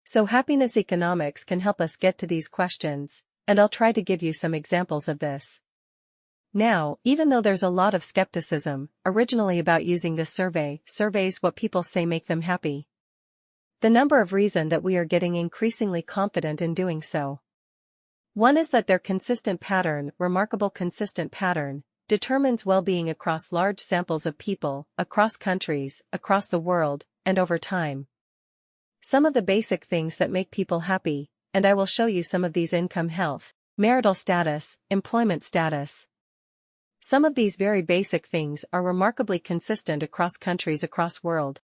So happiness economics can help us get to these questions, and I'll try to give you some examples of this. Now, even though there's a lot of skepticism, originally about using this surveys what people say make them happy. The number of reasons that we are getting increasingly confident in doing so. One is that their consistent pattern, remarkable consistent pattern, determines well-being across large samples of people, across countries, across the world, and over time. Some of the basic things that make people happy, and I will show you some of these: income, health, marital status, employment status. Some of these very basic things are remarkably consistent across countries, across world.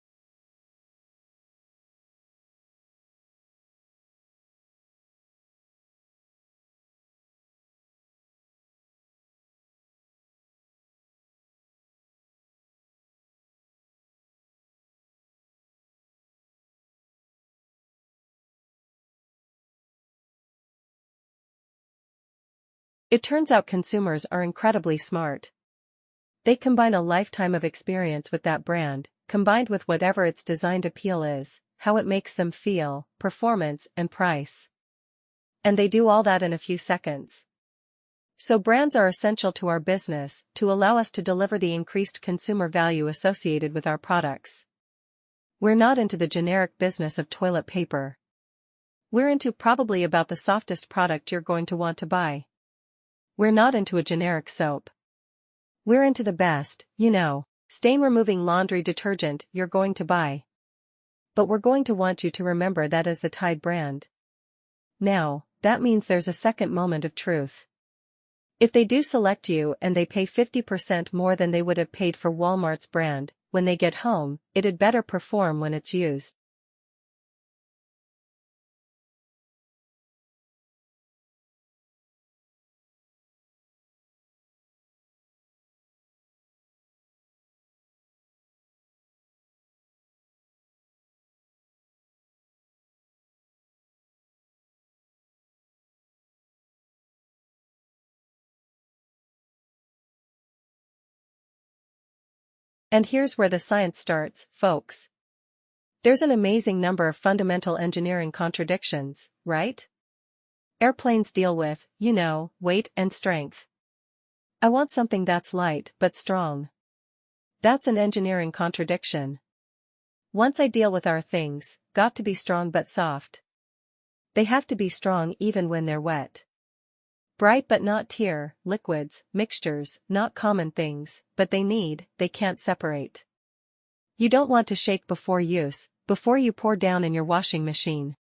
It turns out consumers are incredibly smart. They combine a lifetime of experience with that brand, combined with whatever its designed appeal is, how it makes them feel, performance, and price. And they do all that in a few seconds. So brands are essential to our business, to allow us to deliver the increased consumer value associated with our products. We're not into the generic business of toilet paper. We're into probably about the softest product you're going to want to buy. We're not into a generic soap. We're into the best, stain-removing laundry detergent you're going to buy. But we're going to want you to remember that as the Tide brand. Now, that means there's a second moment of truth. If they do select you and they pay 50% more than they would have paid for Walmart's brand, when they get home, it'd better perform when it's used. And here's where the science starts, folks. There's an amazing number of fundamental engineering contradictions, right? Airplanes deal with, weight and strength. I want something that's light but strong. That's an engineering contradiction. Once I deal with our things, got to be strong but soft. They have to be strong even when they're wet. Bright but not tear, liquids, mixtures, not common things, but they can't separate. You don't want to shake before use, before you pour down in your washing machine.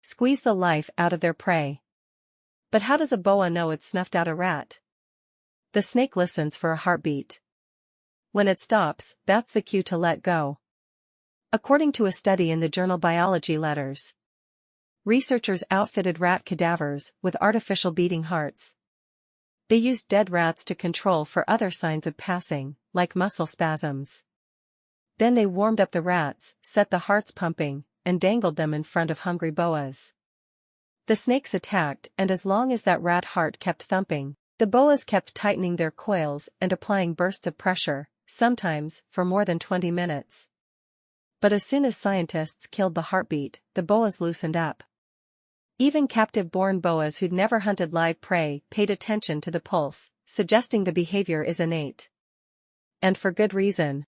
Squeeze the life out of their prey. But how does a boa know it's snuffed out a rat? The snake listens for a heartbeat. When it stops, that's the cue to let go. According to a study in the journal Biology Letters, researchers outfitted rat cadavers with artificial beating hearts. They used dead rats to control for other signs of passing, like muscle spasms. Then they warmed up the rats, set the hearts pumping, and dangled them in front of hungry boas. The snakes attacked, and as long as that rat heart kept thumping, the boas kept tightening their coils and applying bursts of pressure, sometimes for more than 20 minutes. But as soon as scientists killed the heartbeat, the boas loosened up. Even captive-born boas who'd never hunted live prey paid attention to the pulse, suggesting the behavior is innate. And for good reason.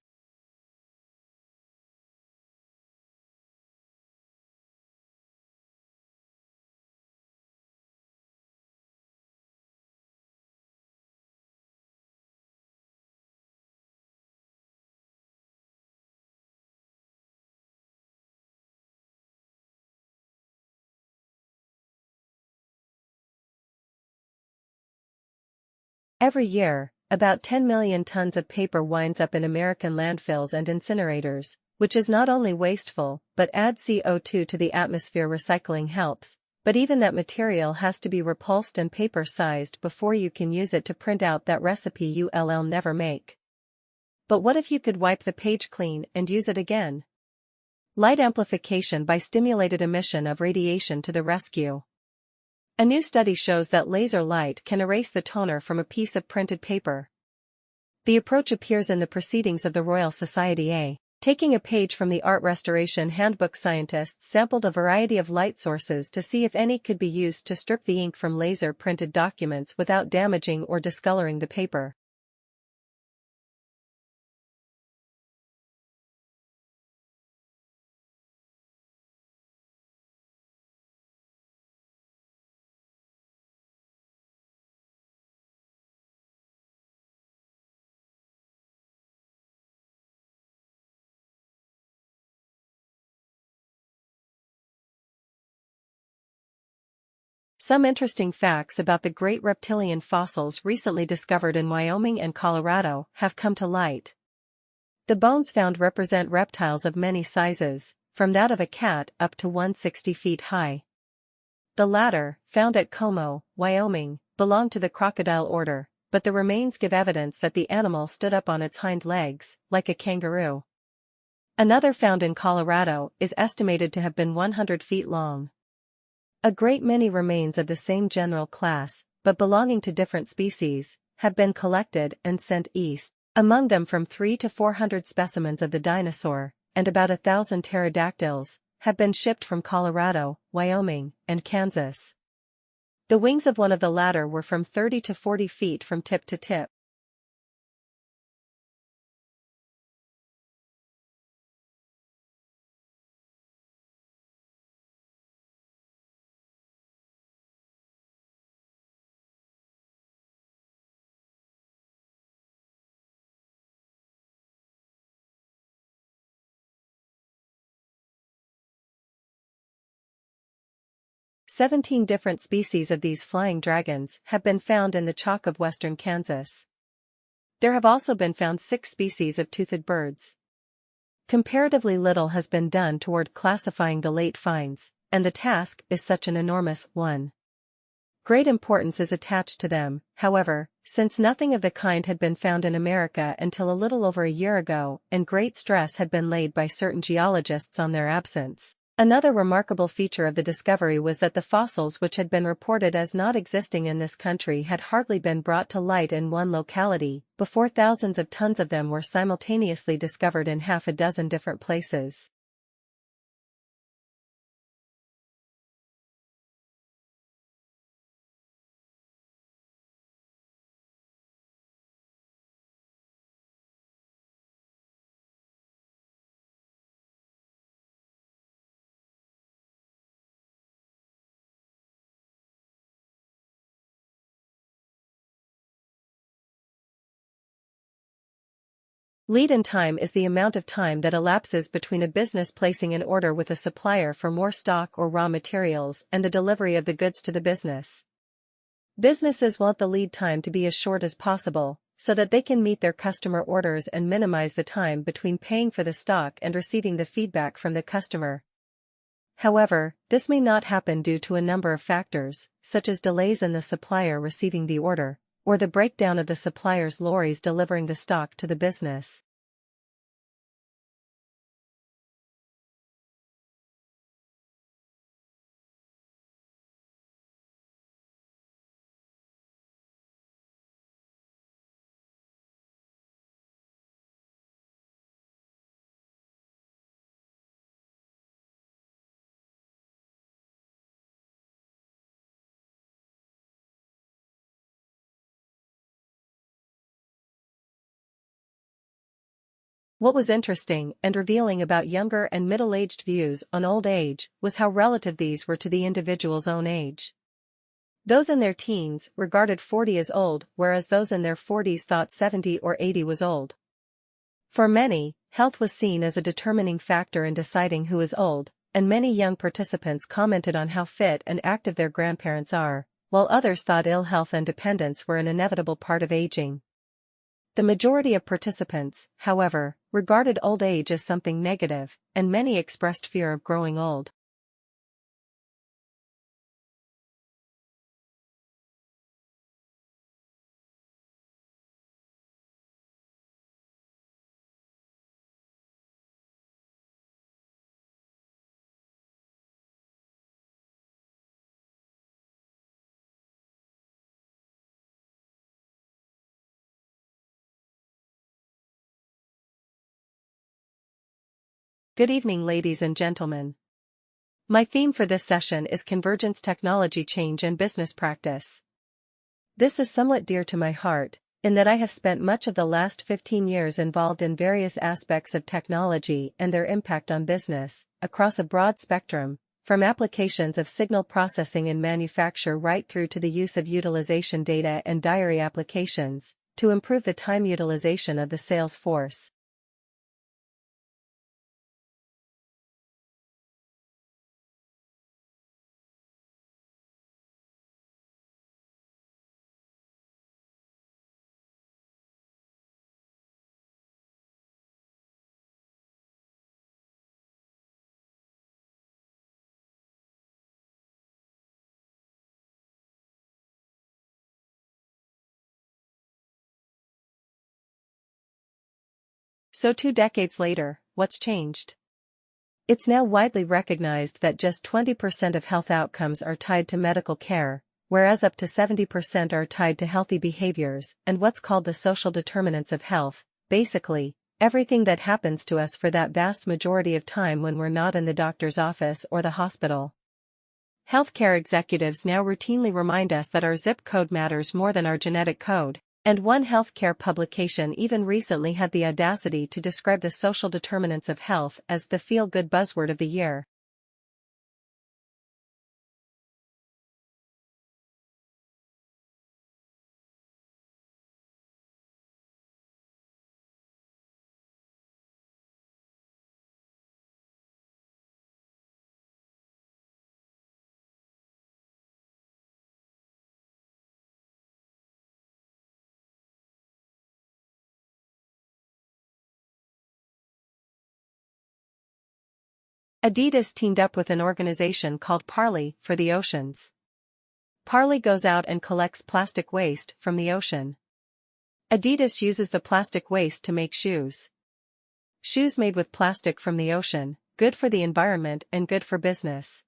Every year, about 10 million tons of paper winds up in American landfills and incinerators, which is not only wasteful, but adds CO2 to the atmosphere. Recycling helps, But even that material has to be repulsed and paper-sized before you can use it to print out that recipe you'll never make. But what if you could wipe the page clean and use it again? Light amplification by stimulated emission of radiation to the rescue. A new study shows that laser light can erase the toner from a piece of printed paper. The approach appears in the Proceedings of the Royal Society A. Taking a page from the Art Restoration Handbook, scientists sampled a variety of light sources to see if any could be used to strip the ink from laser-printed documents without damaging or discoloring the paper. Some interesting facts about the great reptilian fossils recently discovered in Wyoming and Colorado have come to light. The bones found represent reptiles of many sizes, from that of a cat up to 160 feet high. The latter, found at Como, Wyoming, belong to the crocodile order, but the remains give evidence that the animal stood up on its hind legs, like a kangaroo. Another found in Colorado is estimated to have been 100 feet long. A great many remains of the same general class, but belonging to different species, have been collected and sent east, among them from 300 to 400 specimens of the dinosaur, and about 1,000 pterodactyls, have been shipped from Colorado, Wyoming, and Kansas. The wings of one of the latter were from 30 to 40 feet from tip to tip. "17 different species of these flying dragons have been found in the Chowk of western Kansas. There have also been found 6 species of toothed birds. Comparatively little has been done toward classifying the late finds, and the task is such an enormous one. Great importance is attached to them, however, since nothing of the kind had been found in America until a little over a year ago, and great stress had been laid by certain geologists on their absence. Another remarkable feature of the discovery was that the fossils which had been reported as not existing in this country had hardly been brought to light in one locality, before thousands of tons of them were simultaneously discovered in half a dozen different places. Lead in time is the amount of time that elapses between a business placing an order with a supplier for more stock or raw materials and the delivery of the goods to the business. Businesses want the lead time to be as short as possible, so that they can meet their customer orders and minimize the time between paying for the stock and receiving the feedback from the customer. However, this may not happen due to a number of factors, such as delays in the supplier receiving the order, or the breakdown of the supplier's lorries delivering the stock to the business. What was interesting and revealing about younger and middle-aged views on old age was how relative these were to the individual's own age. Those in their teens regarded 40 as old, whereas those in their 40s thought 70 or 80 was old. For many, health was seen as a determining factor in deciding who is old, and many young participants commented on how fit and active their grandparents are, while others thought ill health and dependence were an inevitable part of aging. The majority of participants, however, regarded old age as something negative, and many expressed fear of growing old. Good evening, ladies and gentlemen. My theme for this session is convergence, technology change and business practice. This is somewhat dear to my heart, in that I have spent much of the last 15 years involved in various aspects of technology and their impact on business, across a broad spectrum, from applications of signal processing in manufacture right through to the use of utilization data and diary applications, to improve the time utilization of the sales force. So 2 decades later, what's changed? It's now widely recognized that just 20% of health outcomes are tied to medical care, whereas up to 70% are tied to healthy behaviors and what's called the social determinants of health, basically, everything that happens to us for that vast majority of time when we're not in the doctor's office or the hospital. Healthcare executives now routinely remind us that our zip code matters more than our genetic code. And one healthcare publication even recently had the audacity to describe the social determinants of health as the feel-good buzzword of the year. Adidas teamed up with an organization called Parley for the oceans. Parley goes out and collects plastic waste from the ocean. Adidas uses the plastic waste to make shoes. Shoes made with plastic from the ocean, good for the environment and good for business.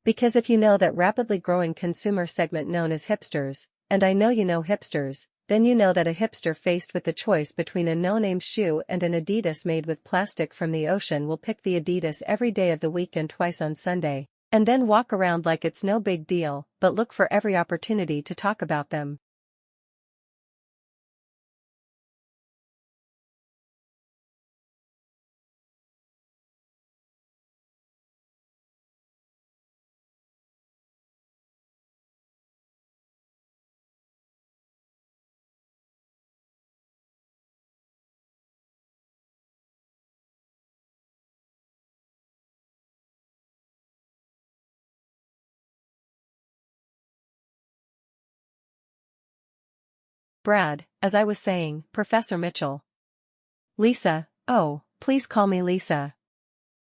Because if you know that rapidly growing consumer segment known as hipsters, and I know you know hipsters, then you know that a hipster faced with the choice between a no-name shoe and an Adidas made with plastic from the ocean will pick the Adidas every day of the week and twice on Sunday, and then walk around like it's no big deal, but look for every opportunity to talk about them. Brad, as I was saying, Professor Mitchell. Lisa, oh, please call me Lisa.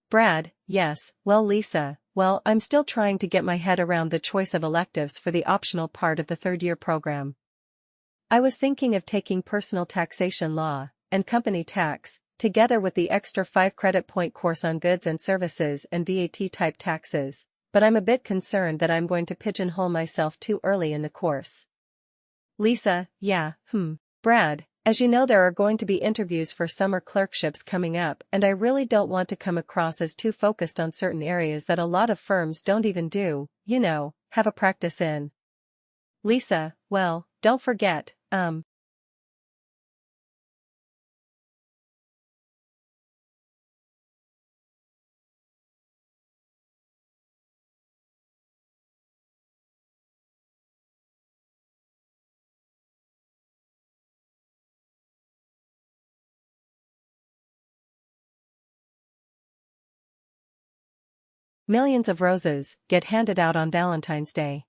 Brad, yes, well Lisa, well I'm still trying to get my head around the choice of electives for the optional part of the third-year program. I was thinking of taking personal taxation law, and company tax, together with the extra 5 credit point course on goods and services and VAT-type taxes, but I'm a bit concerned that I'm going to pigeonhole myself too early in the course. Lisa, yeah, Brad, as you know there are going to be interviews for summer clerkships coming up and I really don't want to come across as too focused on certain areas that a lot of firms don't even do, have a practice in. Lisa, well, don't forget, millions of roses get handed out on Valentine's Day.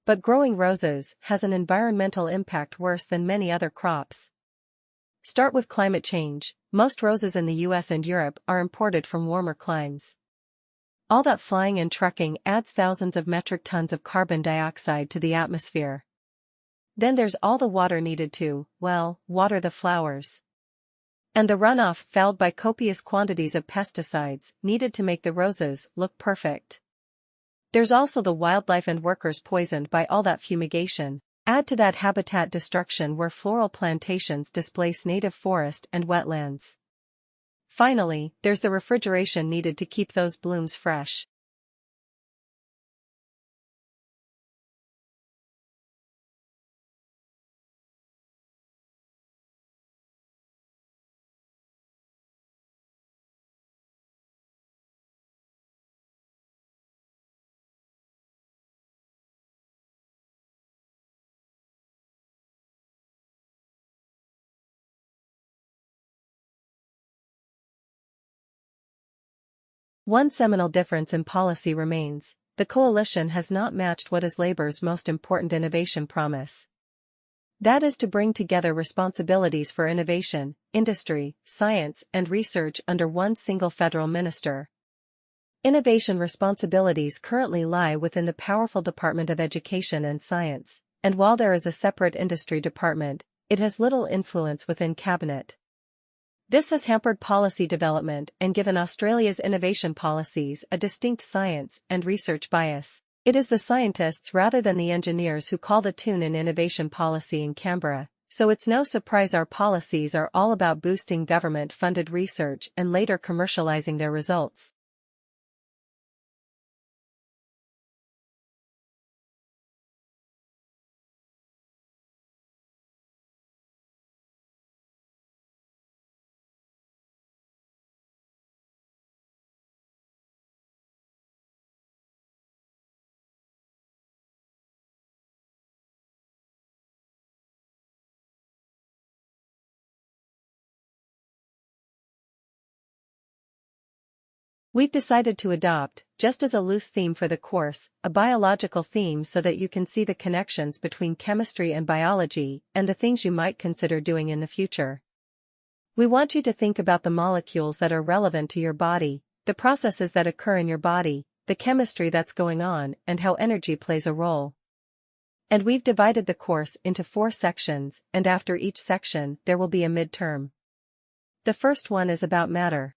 But growing roses has an environmental impact worse than many other crops. Start with climate change. Most roses in the US and Europe are imported from warmer climes. All that flying and trucking adds thousands of metric tons of carbon dioxide to the atmosphere. Then there's all the water needed to, water the flowers. And the runoff fouled by copious quantities of pesticides needed to make the roses look perfect. There's also the wildlife and workers poisoned by all that fumigation. Add to that habitat destruction where floral plantations displace native forest and wetlands. Finally, there's the refrigeration needed to keep those blooms fresh. One seminal difference in policy remains: the coalition has not matched what is Labour's most important innovation promise. That is to bring together responsibilities for innovation, industry, science, and research under one single federal minister. Innovation responsibilities currently lie within the powerful Department of Education and Science, and while there is a separate industry department, it has little influence within cabinet. This has hampered policy development and given Australia's innovation policies a distinct science and research bias. It is the scientists rather than the engineers who call the tune in innovation policy in Canberra, so it's no surprise our policies are all about boosting government-funded research and later commercializing their results. We've decided to adopt, just as a loose theme for the course, a biological theme so that you can see the connections between chemistry and biology and the things you might consider doing in the future. We want you to think about the molecules that are relevant to your body, the processes that occur in your body, the chemistry that's going on, and how energy plays a role. And we've divided the course into 4 sections, and after each section there will be a midterm. The first one is about matter.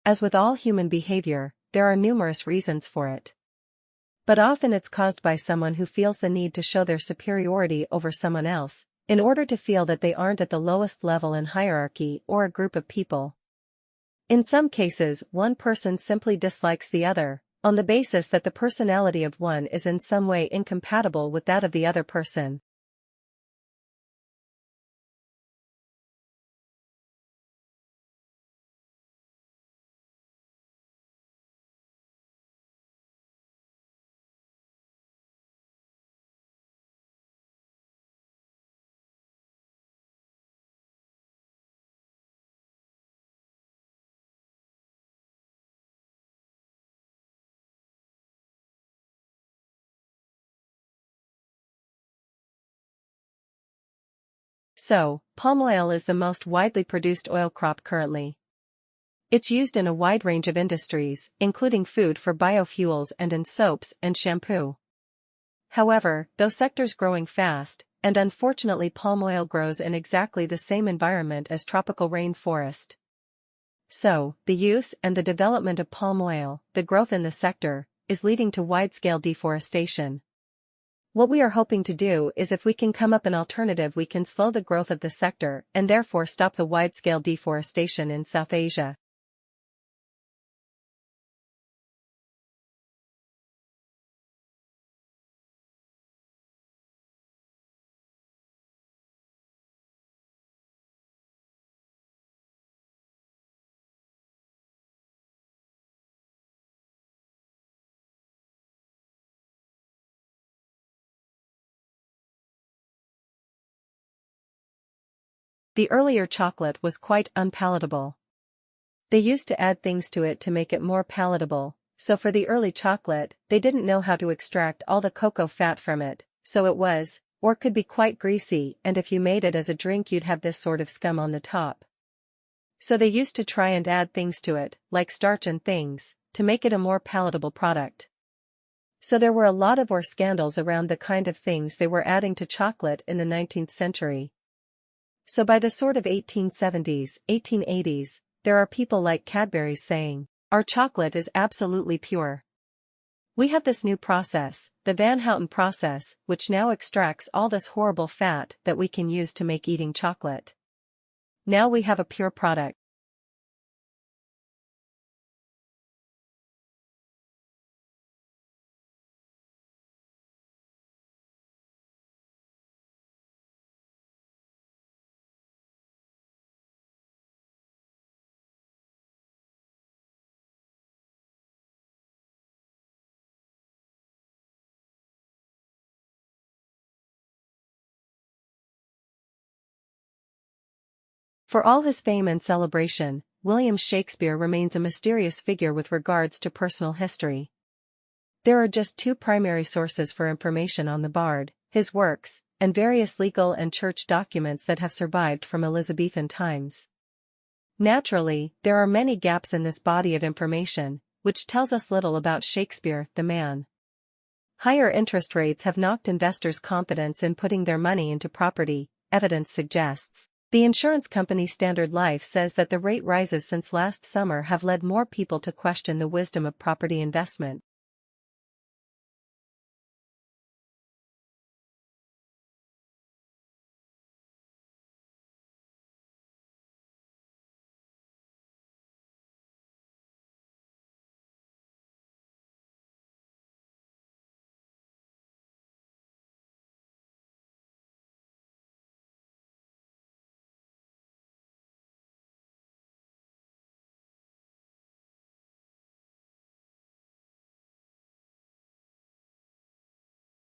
As with all human behavior, there are numerous reasons for it. But often it's caused by someone who feels the need to show their superiority over someone else, in order to feel that they aren't at the lowest level in hierarchy or a group of people. In some cases, one person simply dislikes the other, on the basis that the personality of one is in some way incompatible with that of the other person. So, palm oil is the most widely produced oil crop currently. It's used in a wide range of industries, including food for biofuels and in soaps and shampoo. However, those sectors growing fast, and unfortunately palm oil grows in exactly the same environment as tropical rainforest. So, the use and the development of palm oil, the growth in the sector, is leading to wide-scale deforestation. What we are hoping to do is if we can come up an alternative we can slow the growth of the sector and therefore stop the wide-scale deforestation in South Asia. The earlier chocolate was quite unpalatable. They used to add things to it to make it more palatable, so for the early chocolate, they didn't know how to extract all the cocoa fat from it, so it was, or could be quite greasy, and if you made it as a drink you'd have this sort of scum on the top. So they used to try and add things to it, like starch and things, to make it a more palatable product. So there were a lot of scandals around the kind of things they were adding to chocolate in the 19th century. So by the sort of 1870s, 1880s, there are people like Cadbury's saying, "Our chocolate is absolutely pure. We have this new process, the Van Houten process, which now extracts all this horrible fat that we can use to make eating chocolate. Now we have a pure product." For all his fame and celebration, William Shakespeare remains a mysterious figure with regards to personal history. There are just two primary sources for information on the bard, his works, and various legal and church documents that have survived from Elizabethan times. Naturally, there are many gaps in this body of information, which tells us little about Shakespeare, the man. Higher interest rates have knocked investors' confidence in putting their money into property, evidence suggests. The insurance company Standard Life says that the rate rises since last summer have led more people to question the wisdom of property investment.